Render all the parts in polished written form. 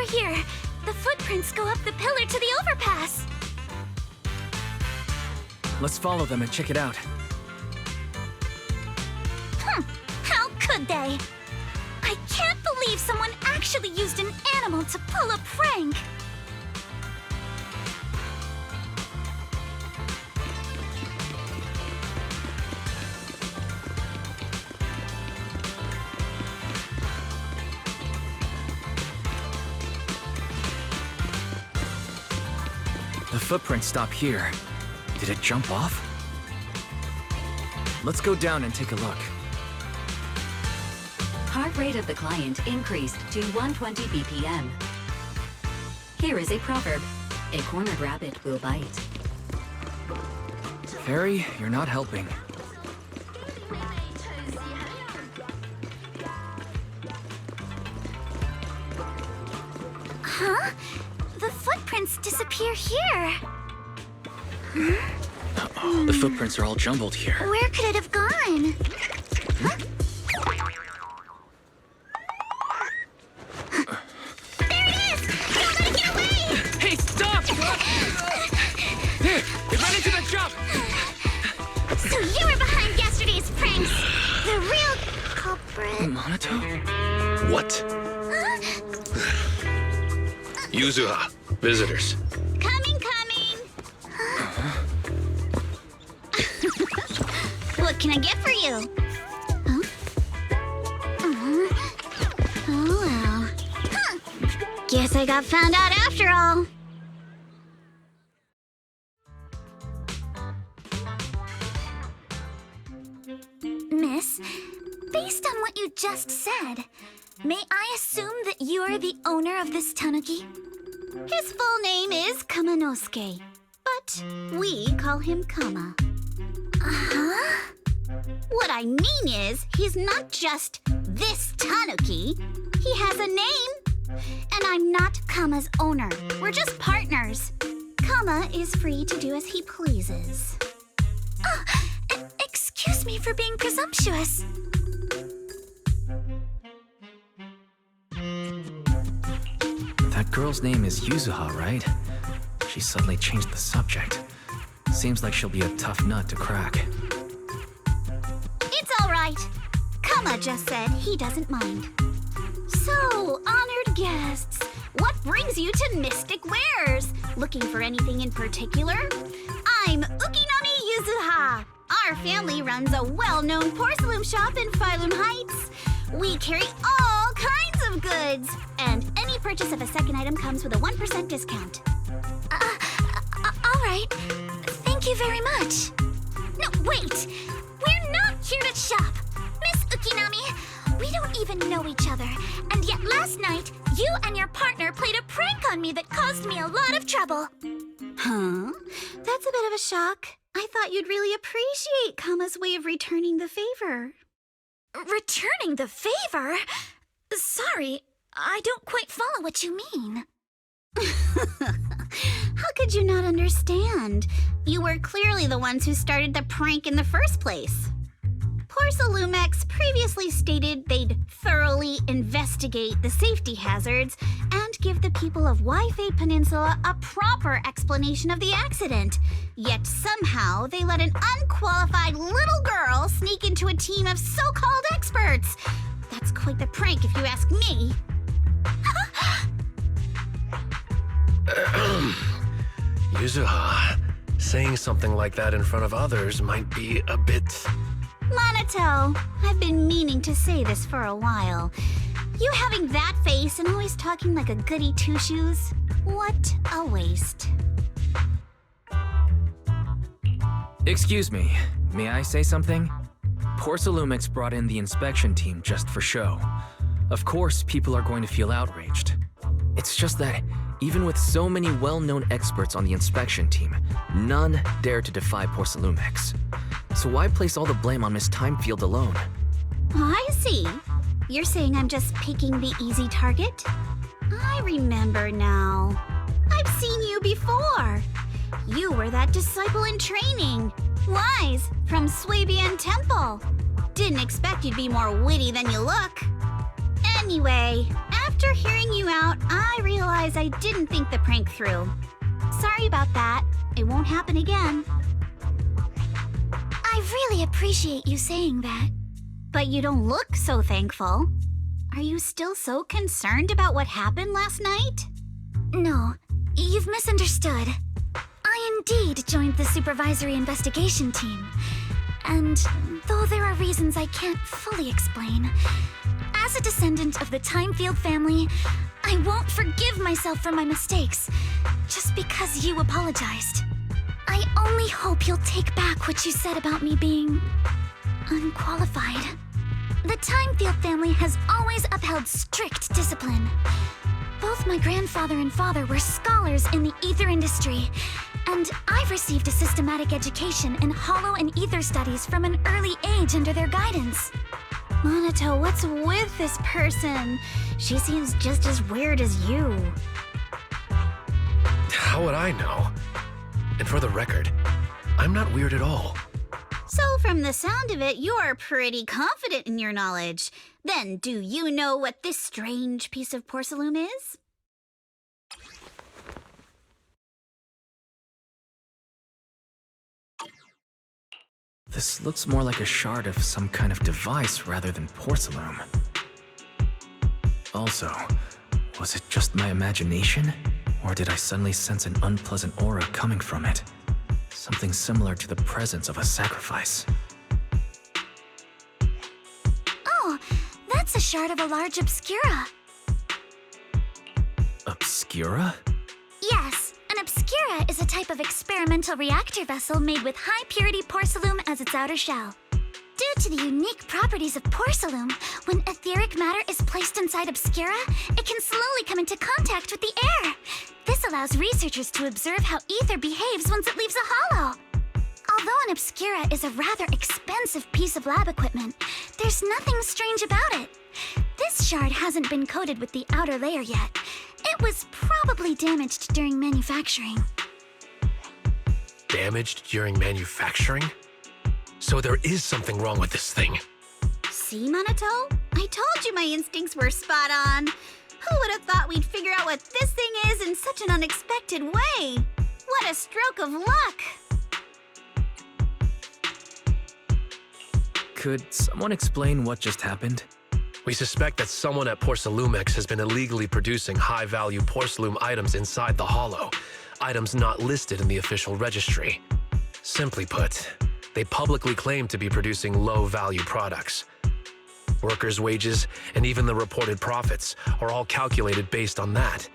here. The footprints go up the pillar to the overpass. Let's follow them and check it out. How could they? I can't believe someone actually used an animal to pull a prank. The footprints stop here. Did it jump off? Let's go down and take a look. Heart rate of the client increased to 120 BPM. Here is a proverb. A cornered rabbit will bite. Fairy, you're not helping. Huh? The footprints disappear here. Uh-oh, the footprints are all jumbled here. Where could it have gone? Huh? There it is! Don't let it get away! Hey, stop! There! It ran into the jump! So you were behind yesterday's pranks! The real culprit... Monato? What? Huh? Yuzuha, visitors. Coming! What can I get for you? Huh? Oh, well. Huh. Guess I got found out after all. Miss, based on what you just said, may I assume that you are the owner of this tanuki? His full name is Kamanosuke, but we call him Kama. Uh-huh. What I mean is, he's not just this tanuki. He has a name. And I'm not Kama's owner. We're just partners. Kama is free to do as he pleases. Excuse me for being presumptuous. That girl's name is Yuzuha, right? She suddenly changed the subject. Seems like she'll be a tough nut to crack. It's all right. Kama just said he doesn't mind. So, honored guests, what brings you to Mystic Wares? Looking for anything in particular? I'm Ukinami Yuzuha. Our family runs a well-known porcelain shop in Phylum Heights. We carry all kinds of goods, and any purchase of a second item comes with a 1% discount. All right. Thank you very much. No, wait! We're not here to shop! Miss Ukinami, we don't even know each other, and yet last night, you and your partner played a prank on me that caused me a lot of trouble. Huh? That's a bit of a shock. I thought you'd really appreciate Kama's way of returning the favor. Returning the favor? Sorry, I don't quite follow what you mean. How could you not understand? You were clearly the ones who started the prank in the first place. Porcelumex previously stated they'd thoroughly investigate the safety hazards and give the people of Waifei Peninsula a proper explanation of the accident. Yet somehow they let an unqualified little girl sneak into a team of so-called experts. That's quite the prank if you ask me. Yuzuha, saying something like that in front of others might be a bit... Monato, I've been meaning to say this for a while. You having that face and always talking like a goody two-shoes? What a waste. Excuse me, may I say something? Porcelumix brought in the inspection team just for show. Of course, people are going to feel outraged. It's just that, even with so many well-known experts on the inspection team, none dare to defy Porcelumix. So why place all the blame on Miss Timefield alone? I see. You're saying I'm just picking the easy target? I remember now. I've seen you before. You were that disciple in training. Wise, from Swabian Temple. Didn't expect you'd be more witty than you look. Anyway, after After hearing you out, I realize I didn't think the prank through. Sorry about that. It won't happen again. I really appreciate you saying that. But you don't look so thankful. Are you still so concerned about what happened last night? No, you've misunderstood. I indeed joined the supervisory investigation team. And though there are reasons I can't fully explain, as a descendant of the Timefield family, I won't forgive myself for my mistakes just because you apologized. I only hope you'll take back what you said about me being unqualified. The Timefield family has always upheld strict discipline. Both my grandfather and father were scholars in the ether industry, and I've received a systematic education in hollow and ether studies from an early age under their guidance. Monato, what's with this person? She seems just as weird as you. How would I know? And for the record, I'm not weird at all. So from the sound of it, you're pretty confident in your knowledge. Then, do you know what this strange piece of porcelain is? This looks more like a shard of some kind of device rather than porcelain. Also, was it just my imagination? Or did I suddenly sense an unpleasant aura coming from it? Something similar to the presence of a sacrifice. Oh, that's a shard of a large obscura. Obscura? Yes, an obscura is a type of experimental reactor vessel made with high-purity porcelain as its outer shell. Due to the unique properties of porcelain, when etheric matter is placed inside obscura, it can slowly come into contact with the air. This allows researchers to observe how ether behaves once it leaves a hollow. Although an obscura is a rather expensive piece of lab equipment, there's nothing strange about it. This shard hasn't been coated with the outer layer yet. It was probably damaged during manufacturing. Damaged during manufacturing? So there is something wrong with this thing. See, Monato? I told you my instincts were spot on. Who would have thought we'd figure out what this thing is in such an unexpected way? What a stroke of luck! Could someone explain what just happened? We suspect that someone at Porcelumex has been illegally producing high-value porcelain items inside the hollow, items not listed in the official registry. Simply put, they publicly claim to be producing low-value products. Workers' wages and even the reported profits are all calculated based on that.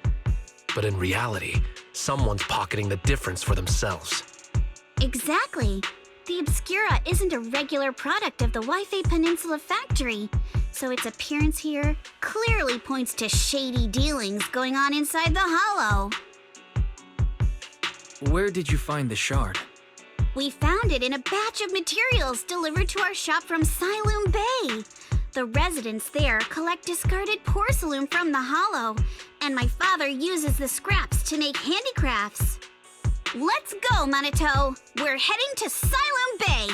But in reality, someone's pocketing the difference for themselves. Exactly. The Obscura isn't a regular product of the Wi-Fi Peninsula factory, so its appearance here clearly points to shady dealings going on inside the hollow. Where did you find the shard? We found it in a batch of materials delivered to our shop from Siloon Bay. The residents there collect discarded porcelain from the hollow, and my father uses the scraps to make handicrafts. Let's go, Monato! We're heading to Siloon Bay!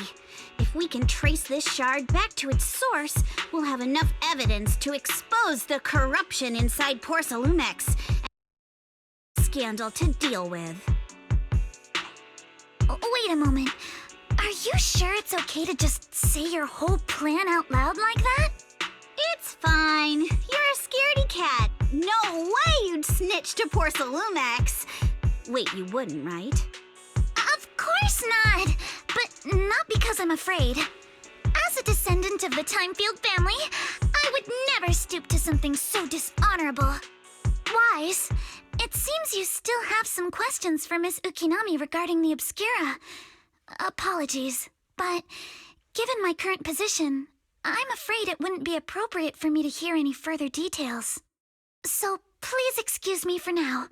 If we can trace this shard back to its source, we'll have enough evidence to expose the corruption inside Porcelumex and scandal to deal with. Wait a moment. Are you sure it's okay to just say your whole plan out loud like that? It's fine. You're a scaredy cat. No way you'd snitch to Porcelumex. Wait, you wouldn't, right? Of course not! But not because I'm afraid. As a descendant of the Timefield family, I would never stoop to something so dishonorable. Wise, it seems you still have some questions for Miss Ukinami regarding the Obscura. Apologies, but given my current position, I'm afraid it wouldn't be appropriate for me to hear any further details. So please excuse me for now.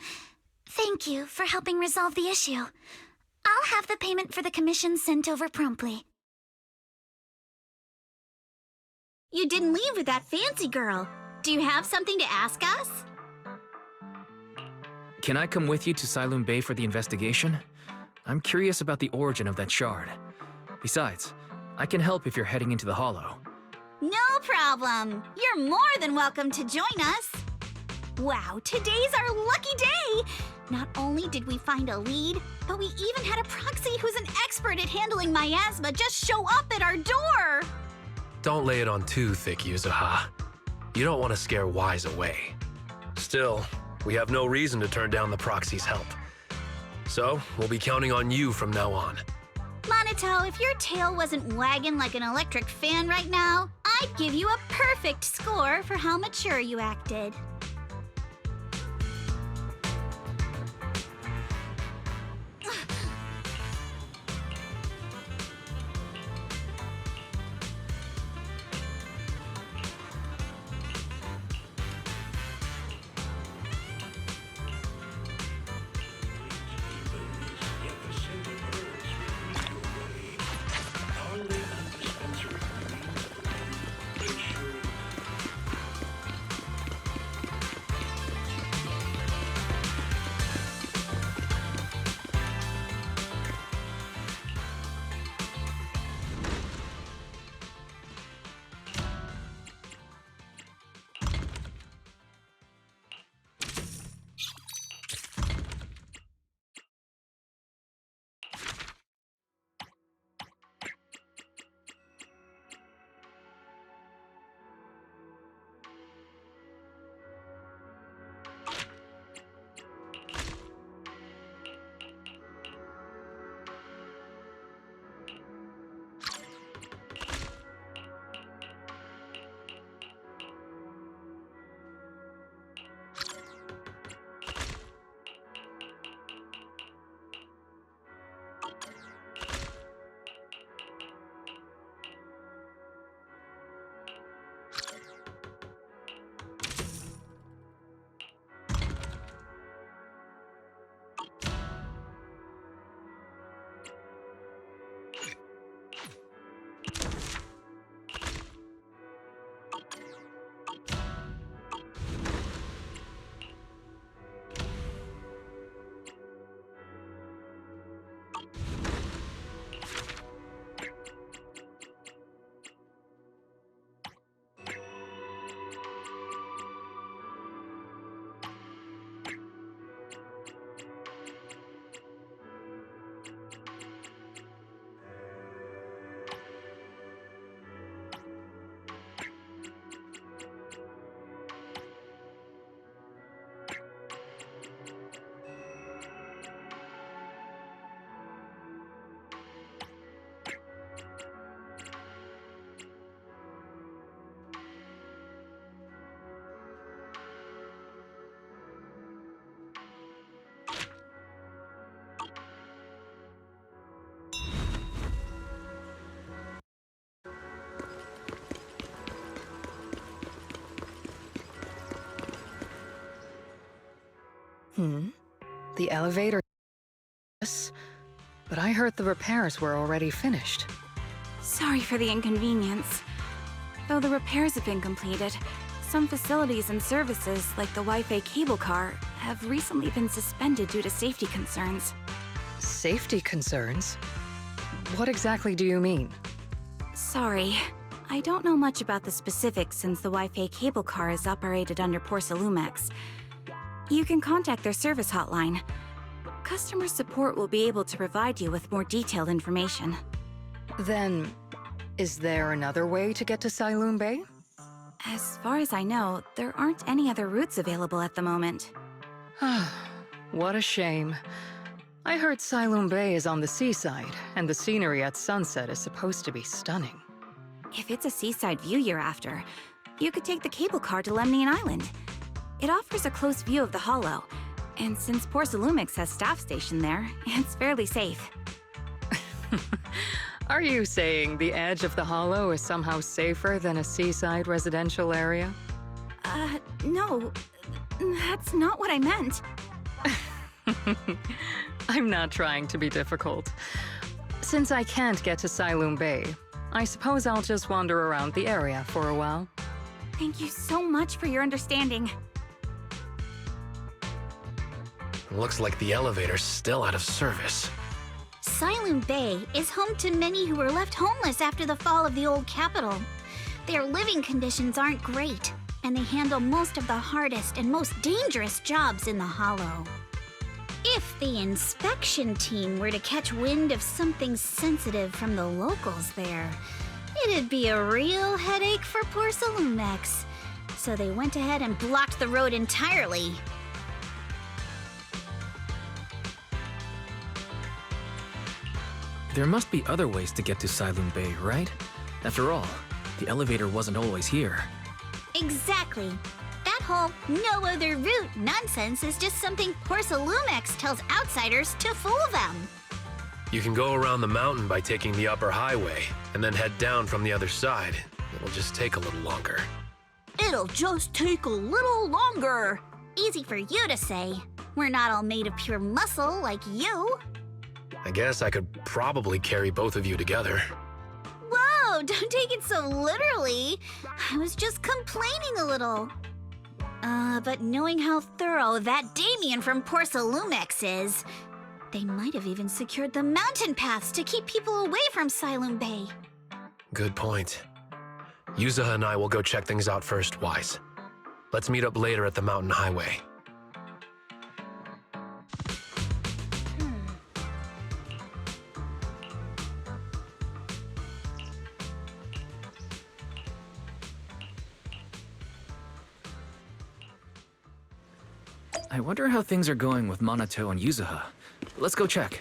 Thank you for helping resolve the issue. I'll have the payment for the commission sent over promptly. You didn't leave with that fancy girl. Do you have something to ask us? Can I come with you to Siloon Bay for the investigation? I'm curious about the origin of that shard. Besides, I can help if you're heading into the hollow. No problem. You're more than welcome to join us. Wow, today's our lucky day! Not only did we find a lead, but we even had a proxy who's an expert at handling miasma just show up at our door! Don't lay it on too thick, Yuzuha. You don't want to scare Wise away. Still, we have no reason to turn down the proxy's help. So, we'll be counting on you from now on. Monito, if your tail wasn't wagging like an electric fan right now, I'd give you a perfect score for how mature you acted. The elevator... Yes, but I heard the repairs were already finished. Sorry for the inconvenience. Though the repairs have been completed, some facilities and services, like the Wi-Fi cable car, have recently been suspended due to safety concerns. Safety concerns? What exactly do you mean? Sorry, I don't know much about the specifics since the Wi-Fi cable car is operated under Porcelumex. You can contact their service hotline. Customer support will be able to provide you with more detailed information. Then, is there another way to get to Siloon Bay? As far as I know, there aren't any other routes available at the moment. What a shame. I heard Siloon Bay is on the seaside, and the scenery at sunset is supposed to be stunning. If it's a seaside view you're after, you could take the cable car to Lemnian Island. It offers a close view of the Hollow, and since Porcelumex has staff stationed there, it's fairly safe. Are you saying the edge of the Hollow is somehow safer than a seaside residential area? No. That's not what I meant. I'm not trying to be difficult. Since I can't get to Siloon Bay, I suppose I'll just wander around the area for a while. Thank you so much for your understanding. Looks like the elevator's still out of service. Siloon Bay is home to many who were left homeless after the fall of the old capital. Their living conditions aren't great, and they handle most of the hardest and most dangerous jobs in the Hollow. If the inspection team were to catch wind of something sensitive from the locals there, it'd be a real headache for poor Salomex. So they went ahead and blocked the road entirely. There must be other ways to get to Siloon Bay, right? After all, the elevator wasn't always here. Exactly. That whole no other route nonsense is just something poor Salomex tells outsiders to fool them. You can go around the mountain by taking the upper highway, and then head down from the other side. It'll just take a little longer. It'll just take a little longer. Easy for you to say. We're not all made of pure muscle like you. I guess I could probably carry both of you together. Whoa, don't take it so literally. I was just complaining a little. But knowing how thorough that Damien from poor Salomex is, they might have even secured the mountain paths to keep people away from Siloon Bay. Good point. Yuzaha and I will go check things out first, Wise. Let's meet up later at the mountain highway. I wonder how things are going with Minato and Yuzaha. Let's go check.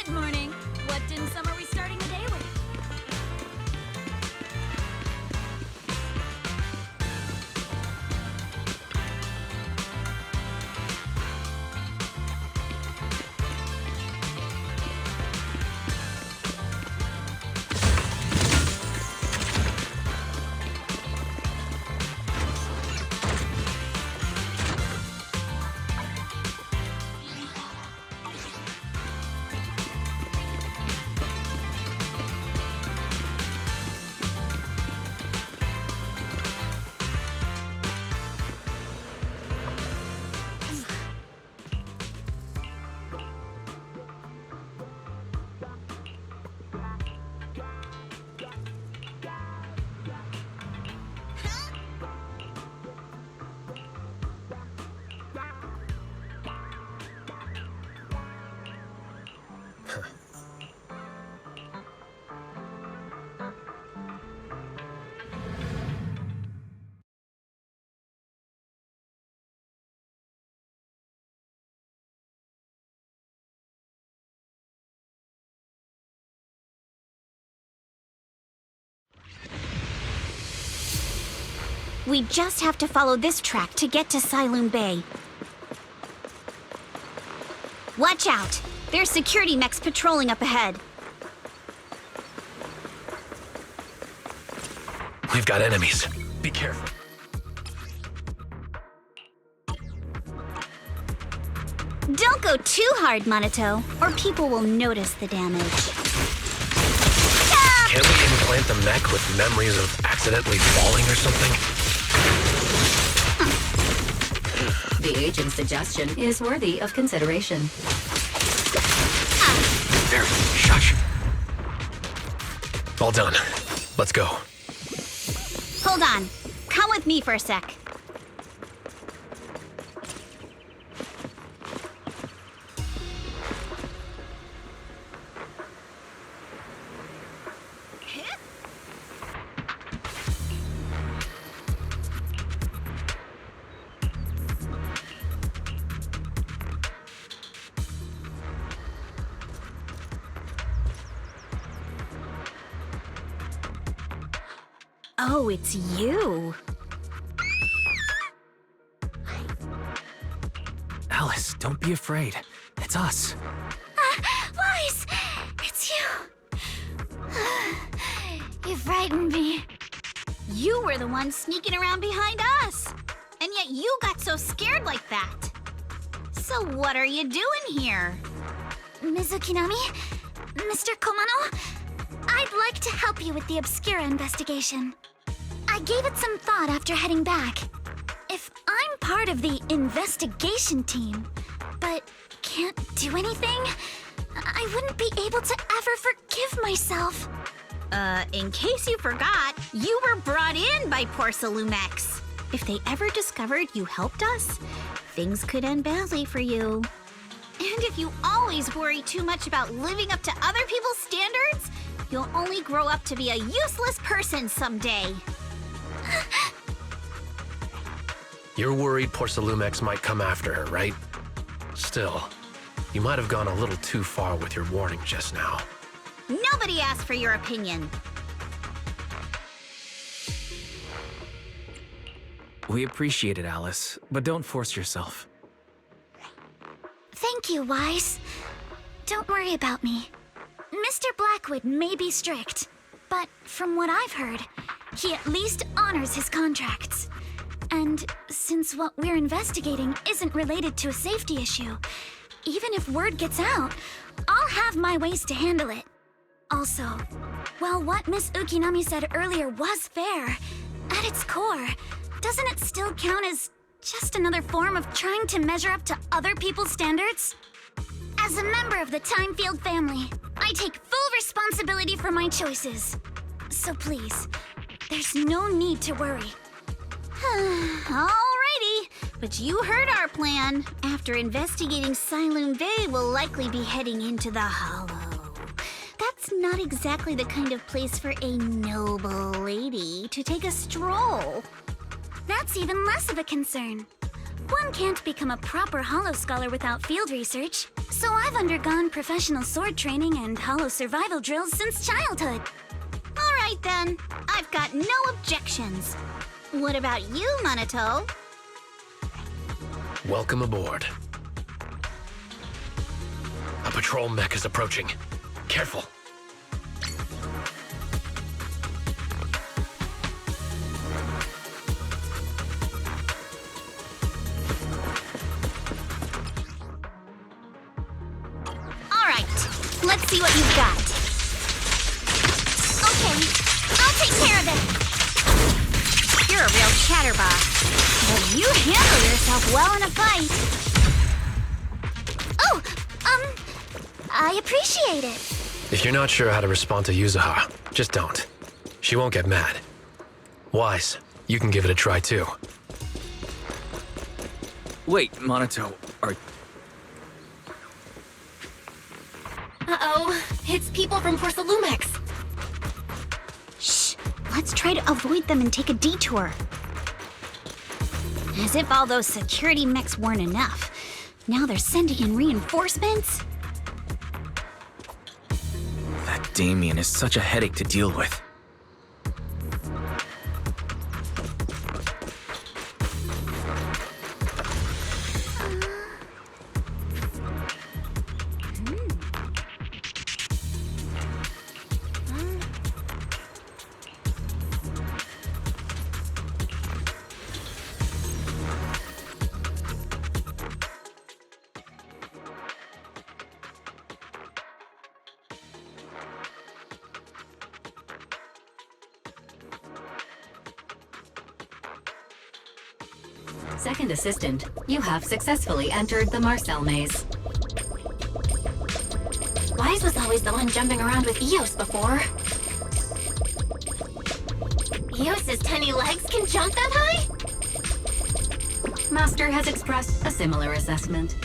Good morning. What dim sum are we starting the day with? We just have to follow this track to get to Siloon Bay. Watch out! There's security mechs patrolling up ahead. We've got enemies. Be careful. Don't go too hard, Minato, or people will notice the damage. Can't we implant the mech with memories of accidentally falling or something? The agent's suggestion is worthy of consideration. There, shush. All done. Let's go. Hold on. Come with me for a sec. Oh, it's you. Alice, don't be afraid. It's us. Wise! It's you! You frightened me. You were the one sneaking around behind us. And yet you got so scared like that. So what are you doing here? Mizukinami? Mr. Komano? I'd like to help you with the Obscura investigation. I gave it some thought after heading back. If I'm part of the investigation team, but can't do anything, I wouldn't be able to ever forgive myself. In case you forgot, you were brought in by Porcelumex. If they ever discovered you helped us, things could end badly for you. And if you always worry too much about living up to other people's standards, you'll only grow up to be a useless person someday. You're worried Porcelumex might come after her, right? Still, you might have gone a little too far with your warning just now. Nobody asked for your opinion. We appreciate it, Alice, but don't force yourself. Thank you, Wise. Don't worry about me. Mr. Blackwood may be strict, but from what I've heard, he at least honors his contracts. And since what we're investigating isn't related to a safety issue, even if word gets out, I'll have my ways to handle it. Also, while what Miss Ukinami said earlier was fair, at its core, doesn't it still count as just another form of trying to measure up to other people's standards? As a member of the Timefield family, I take full responsibility for my choices. So please, there's no need to worry. Alrighty, but you heard our plan. After investigating Siloon Bay, we'll likely be heading into the Hollow. That's not exactly the kind of place for a noble lady to take a stroll. That's even less of a concern. One can't become a proper Hollow scholar without field research, so I've undergone professional sword training and Hollow survival drills since childhood. Alright then, I've got no objections. What about you, Minato? Welcome aboard. A patrol mech is approaching. Careful. Alright, let's see what you've got. Okay, I'll take care of it. You're a real chatterbox, but you handle yourself well in a fight. Oh, I appreciate it. If you're not sure how to respond to Yuzuha, just don't. She won't get mad. Wise, you can give it a try too. Wait, Minato, are... Uh-oh, it's people from Porcelumex. Shh, let's try to avoid them and take a detour. As if all those security mechs weren't enough. Now they're sending in reinforcements? That Damien is such a headache to deal with. Second assistant, you have successfully entered the Marcel maze. Wise was always the one jumping around with Eos before. Eos's tiny legs can jump that high? Master has expressed a similar assessment.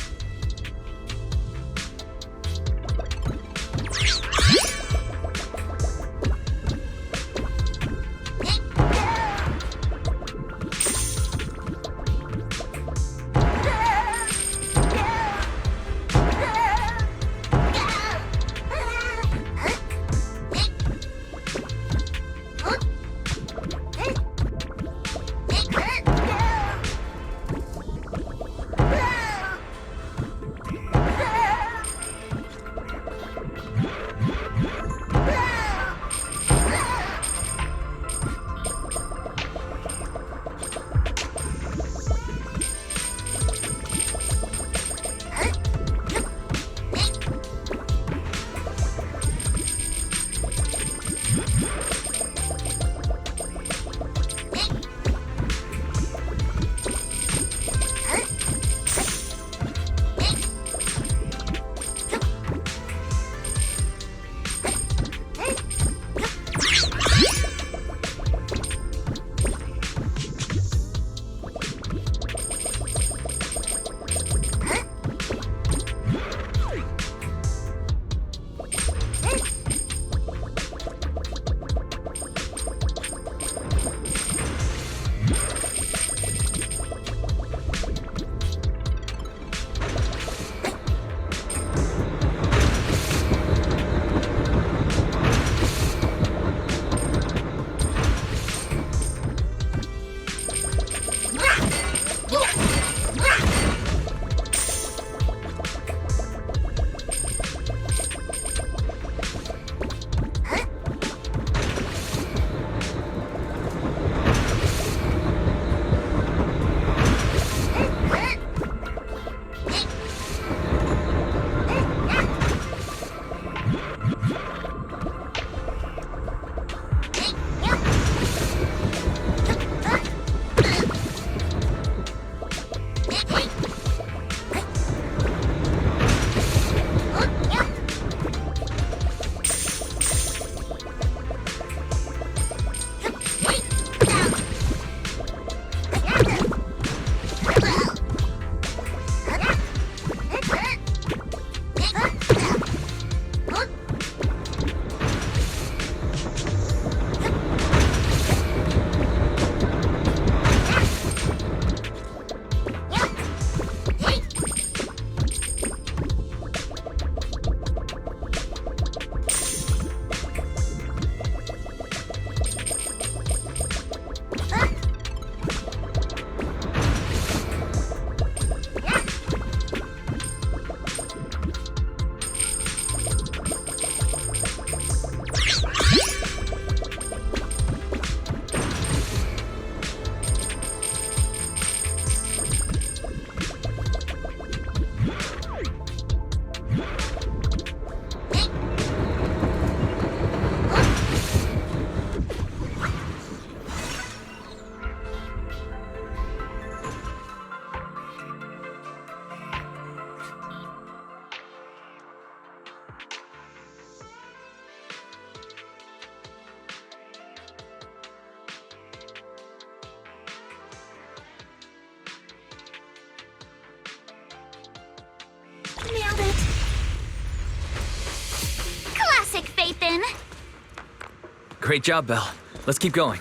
Great job, Belle. Let's keep going.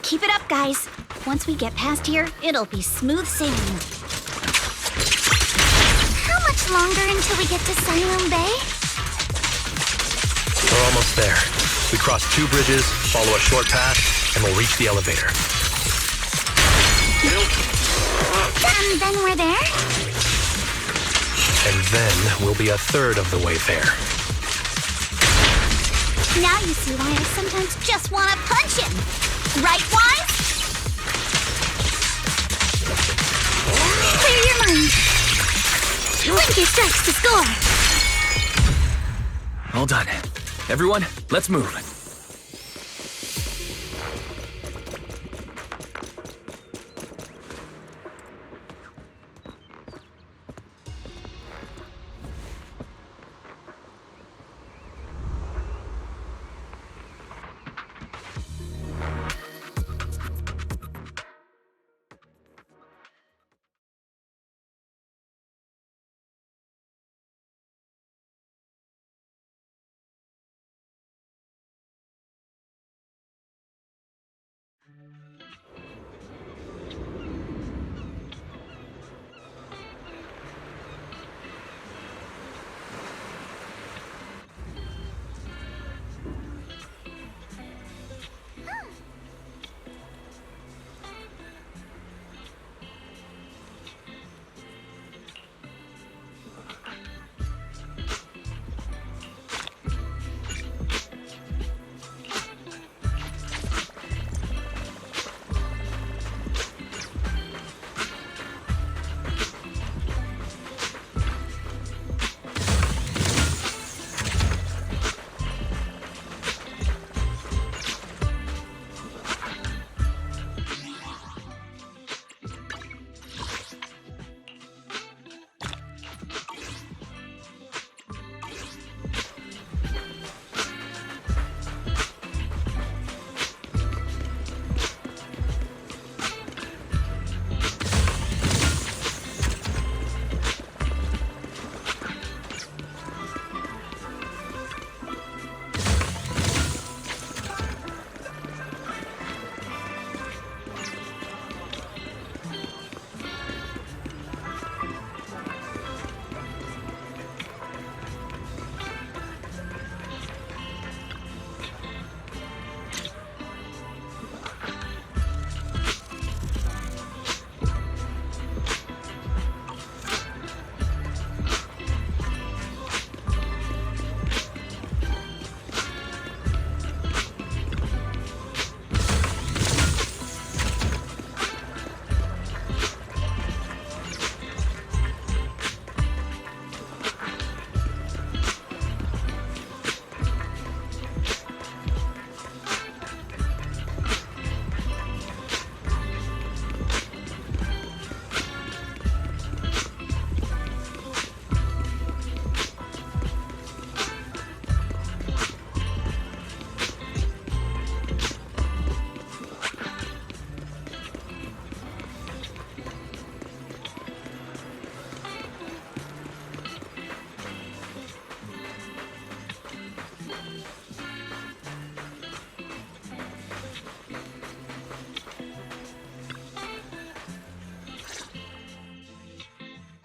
Keep it up, guys. Once we get past here, it'll be smooth sailing. How much longer until we get to Siloam Bay? We're almost there. We cross 2 bridges, follow a short path, and we'll reach the elevator. And then we're there? And then we'll be a third of the way there. Now you see why I sometimes just want to punch him. Right, Wise? Clear your mind. Blinker strikes to score. All done. Everyone, let's move.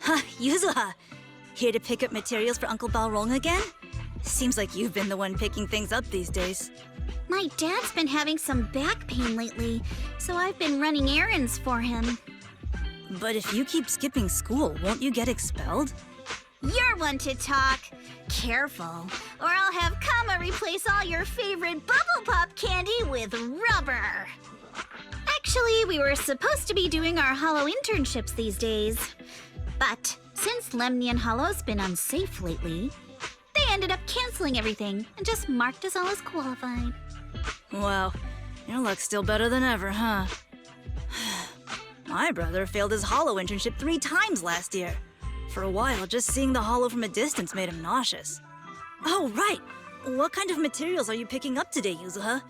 Huh, Yuzuha! Here to pick up materials for Uncle Balrong again? Seems like you've been the one picking things up these days. My dad's been having some back pain lately, so I've been running errands for him. But if you keep skipping school, won't you get expelled? You're one to talk. Careful, or I'll have Kama replace all your favorite Bubble Pop candy with rubber. Actually, we were supposed to be doing our Hollow internships these days. But since Lemnian Hollow's been unsafe lately, they ended up canceling everything and just marked us all as qualified. Wow, your luck's still better than ever, huh? My brother failed his Hollow internship 3 times last year. For a while, just seeing the Hollow from a distance made him nauseous. Oh, right! What kind of materials are you picking up today, Yuzuha?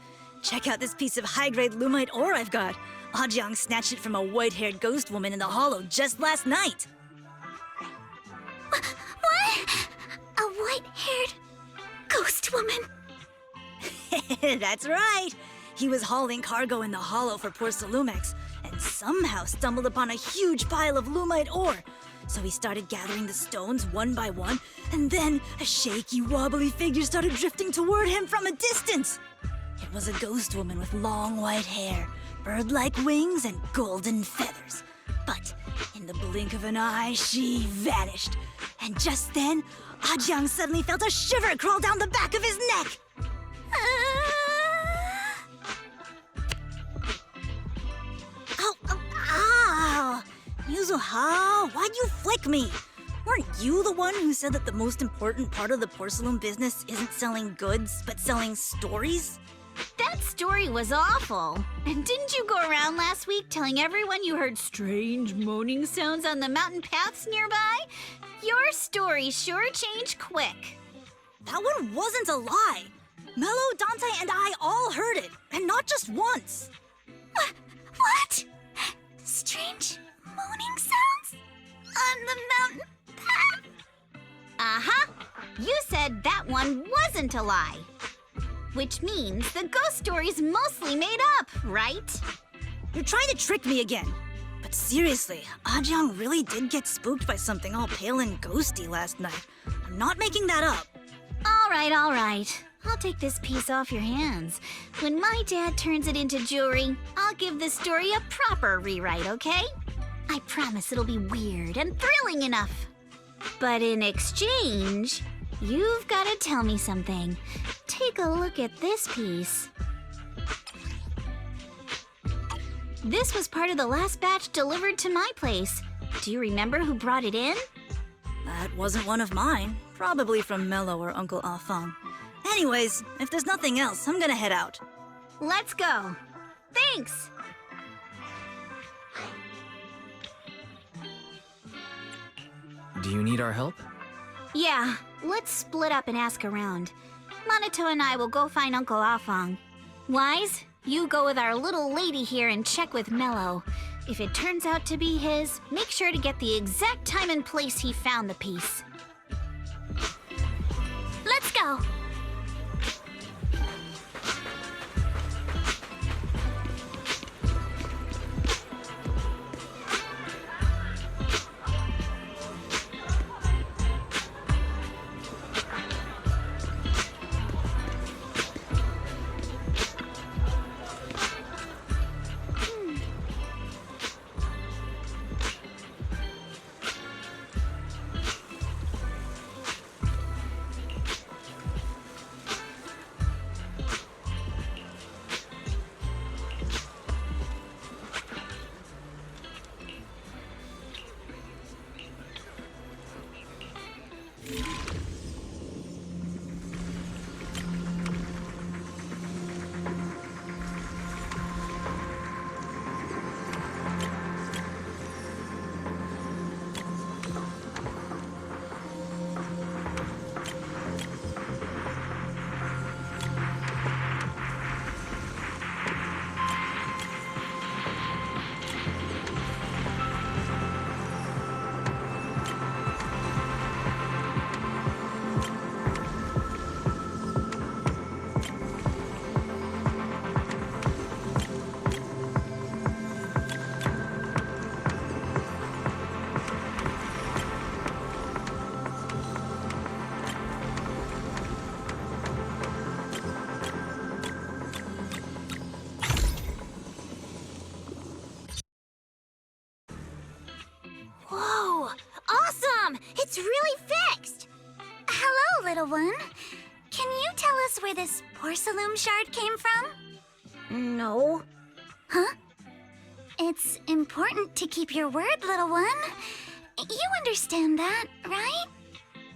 Check out this piece of high-grade lumite ore I've got. Ajiang snatched it from a white-haired ghost woman in the Hollow just last night. That's right. He was hauling cargo in the hollow for Porcelumex and somehow stumbled upon a huge pile of Lumite ore. So he started gathering the stones one by one, and then a shaky, wobbly figure started drifting toward him from a distance. It was a ghost woman with long white hair, bird-like wings, and golden feathers. But in the blink of an eye, she vanished. And just then, Ajiang suddenly felt a shiver crawl down the back of his neck. Ow! Yuzuha, why'd you flick me? Weren't you the one who said that the most important part of the porcelain business isn't selling goods, but selling stories? That story was awful. And didn't you go around last week telling everyone you heard strange moaning sounds on the mountain paths nearby? Your story sure changed quick. That one wasn't a lie. Mello, Dante, and I all heard it, and not just once. What? Strange moaning sounds? On the mountain path? Uh-huh. You said that one wasn't a lie. Which means the ghost story's mostly made up, right? You're trying to trick me again. But seriously, Ajiang really did get spooked by something all pale and ghosty last night. I'm not making that up. All right. I'll take this piece off your hands. When my dad turns it into jewelry, I'll give this story a proper rewrite, okay? I promise it'll be weird and thrilling enough. But in exchange, you've got to tell me something. Take a look at this piece. This was part of the last batch delivered to my place. Do you remember who brought it in? That wasn't one of mine. Probably from Mello or Uncle Afang. Anyways, if there's nothing else, I'm gonna head out. Let's go. Thanks! Do you need our help? Yeah, let's split up and ask around. Monato and I will go find Uncle Afang. Wise, you go with our little lady here and check with Mello. If it turns out to be his, make sure to get the exact time and place he found the piece. Let's go. Whoa! Awesome! It's really fixed! Hello, little one. Can you tell us where this porcelain shard came from? No. Huh? It's important to keep your word, little one. You understand that, right?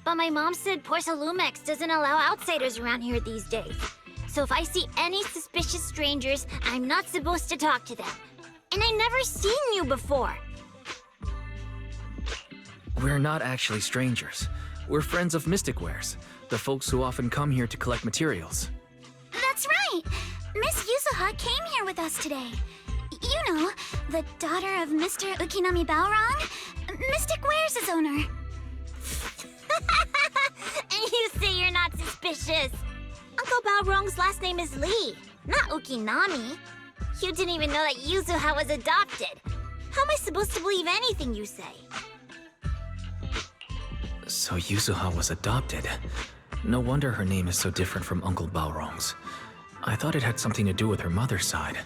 But my mom said Porcelumex doesn't allow outsiders around here these days. So if I see any suspicious strangers, I'm not supposed to talk to them. And I never seen you before. We're not actually strangers. We're friends of Mystic Wares, the folks who often come here to collect materials. That's right! Miss Yuzuha came here with us today. You know, the daughter of Mr. Ukinami Balrog, Mystic Wares' owner. And you say you're not suspicious. Uncle Bao Balrog's last name is Lee, not Ukinami. You didn't even know that Yuzuha was adopted. How am I supposed to believe anything you say? So Yuzuha was adopted. No wonder her name is so different from Uncle Balrog's. I thought it had something to do with her mother's side.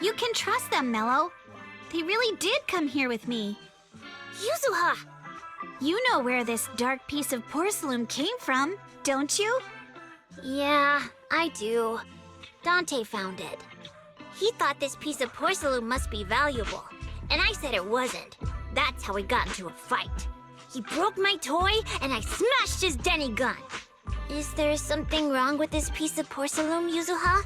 You can trust them, Mello. They really did come here with me. Yuzuha! You know where this dark piece of porcelain came from, don't you? Yeah, I do. Dante found it. He thought this piece of porcelain must be valuable, and I said it wasn't. That's how we got into a fight. He broke my toy, and I smashed his Denny gun. Is there something wrong with this piece of porcelain, Yuzuha?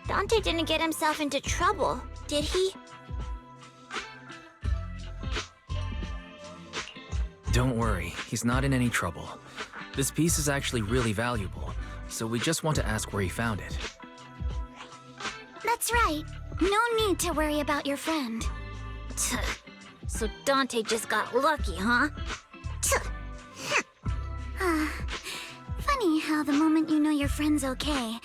Dante didn't get himself into trouble, did he? Don't worry, he's not in any trouble. This piece is actually really valuable, so we just want to ask where he found it. That's right. No need to worry about your friend. So Dante just got lucky, huh? Funny how the moment you know your friend's okay,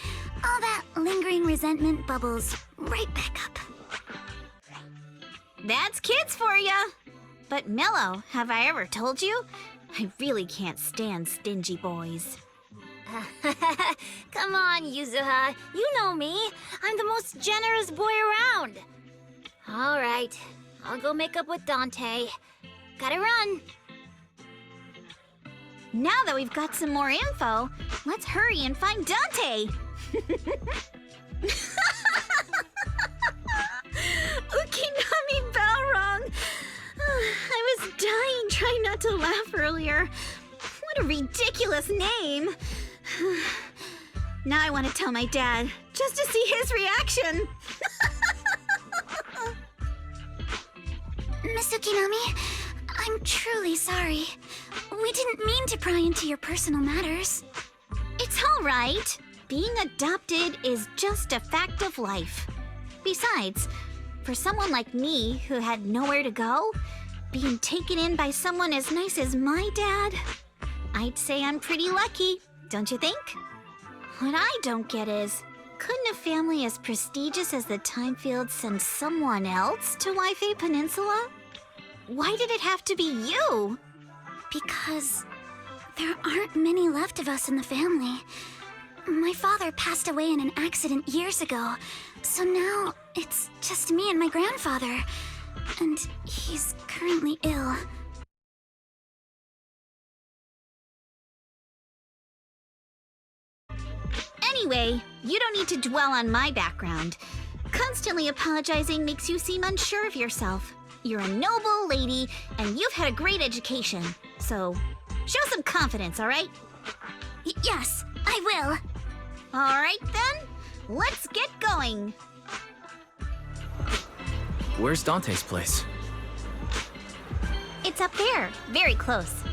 all that lingering resentment bubbles right back up. That's kids for ya! But Mello, have I ever told you? I really can't stand stingy boys. Come on, Yuzuha. You know me. I'm the most generous boy around. All right. I'll go make up with Dante. Gotta run. Now that we've got some more info, let's hurry and find Dante! Ukinami Balrog! I was dying trying not to laugh earlier. What a ridiculous name! Now I want to tell my dad, just to see his reaction! Miss Ukinami, I'm truly sorry. We didn't mean to pry into your personal matters. It's all right. Being adopted is just a fact of life. Besides, for someone like me who had nowhere to go, being taken in by someone as nice as my dad, I'd say I'm pretty lucky, don't you think? What I don't get is, couldn't a family as prestigious as the Timefields send someone else to Waifei Peninsula? Why did it have to be you? Because there aren't many left of us in the family. My father passed away in an accident years ago, so now it's just me and my grandfather. And he's currently ill. Anyway, you don't need to dwell on my background. Constantly apologizing makes you seem unsure of yourself. You're a noble lady, and you've had a great education. So, show some confidence, all right? Yes, I will. All right, then. Let's get going. Where's Dante's place? It's up there, very close.